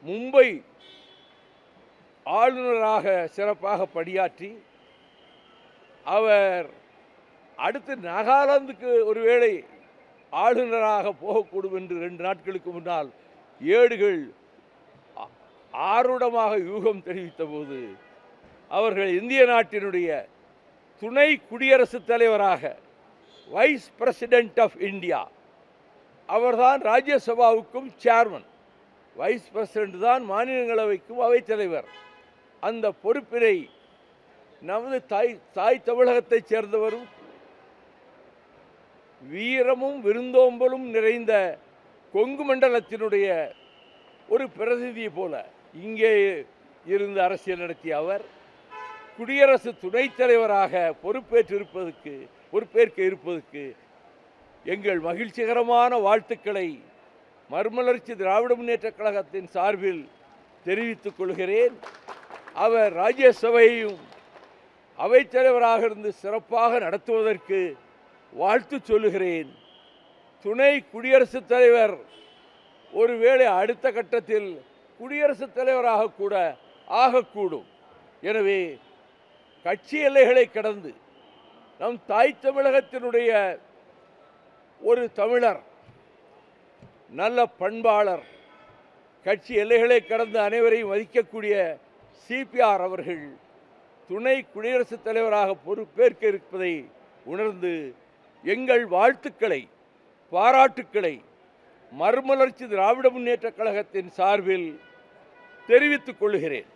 மும்பை ஆளுநராக சிறப்பாக பணியாற்றி அவர் அடுத்து நாகாலாந்துக்கு ஒருவேளை ஆளுநராக போகக்கூடும் என்று 2 நாட்களுக்கு முன்னால் ஏடுகள் ஆருடமாக யூகம் தெரிவித்த போது அவர்கள் இந்திய நாட்டினுடைய துணை குடியரசுத் தலைவராக வைஸ் பிரசிடென்ட் ஆஃப் இந்தியா, அவர்தான் ராஜ்யசபாவுக்கும் சேர்மன், வைஸ் பிரசிடென்ட் தான் மாநிலங்களவைக்கும் அவைத்தலைவர். அந்த பொறுப்பினை நமது தாய் தமிழகத்தைச் சேர்ந்தவரும் வீரமும் விருந்தோம்பலும் நிறைந்த கொங்கு மண்டலத்தினுடைய ஒரு பிரதிநிதி போல இங்கே இருந்து அரசியல் நடத்திய அவர் குடியரசு துணைத் தலைவராக பொறுப்பேற்க இருப்பதற்கு எங்கள் மகிழ்ச்சிகரமான வாழ்த்துக்களை மறுமலர்ச்சி திராவிட முன்னேற்றக் கழகத்தின் சார்பில் தெரிவித்துக் கொள்கிறேன். அவர் ராஜ்யசபையையும் அவைத்தலைவராக இருந்து சிறப்பாக நடத்துவதற்கு வாழ்த்து சொல்லுகிறேன். துணை குடியரசுத் தலைவர் ஒருவேளை அடுத்த கட்டத்தில் குடியரசுத் தலைவராக கூட ஆகக்கூடும். எனவே கட்சி எல்லைகளை கடந்து நம் தாய் தமிழகத்தினுடைய ஒரு தமிழர், நல்ல பண்பாளர், கட்சி எல்லைகளை கடந்து அனைவரையும் மதிக்கக்கூடிய சிபிஆர் அவர்கள் துணை குடியரசுத் தலைவராக பொறுப்பேற்க இருப்பதை உணர்ந்து எங்கள் வாழ்த்துக்களை பாராட்டுக்களை மறுமலர்ச்சி திராவிட முன்னேற்றக் கழகத்தின் சார்பில் தெரிவித்துக் கொள்கிறேன்.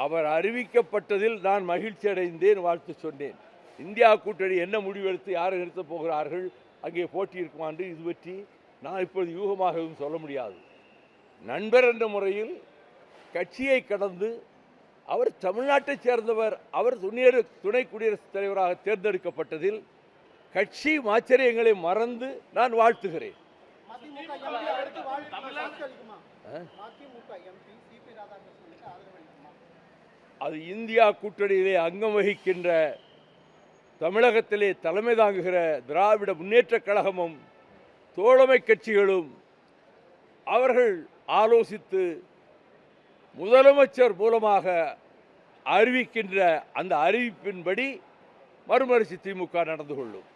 அவர் அறிவிக்கப்பட்டதில் நான் மகிழ்ச்சி அடைந்தேன், வாழ்த்து சொன்னேன். இந்தியா கூட்டணி என்ன முடிவெடுத்து யாரை நிறுத்தப் போகிறார்கள், அங்கே போட்டி இருக்குமா என்று இது பற்றி நான் இப்பொழுது யூகமாக எதுவும் சொல்ல முடியாது. நண்பர் என்ற முறையில் கட்சியை கடந்து அவர் தமிழ்நாட்டைச் சேர்ந்தவர், அவர் துணை குடியரசுத் தலைவராக தேர்ந்தெடுக்கப்பட்டதில் கட்சி ஆச்சரியங்களை மறந்து நான் வாழ்த்துகிறேன். அது இந்தியா கூட்டணியிலே அங்கம் வகிக்கின்ற தமிழகத்திலே தலைமை தாங்குகிற திராவிட முன்னேற்றக் கழகமும் தோழமை கட்சிகளும் அவர்கள் ஆலோசித்து முதலமைச்சர் மூலமாக அறிவிக்கின்ற அந்த அறிவிப்பின்படி மறுமலர்ச்சி திமுக நடந்து கொள்ளும்.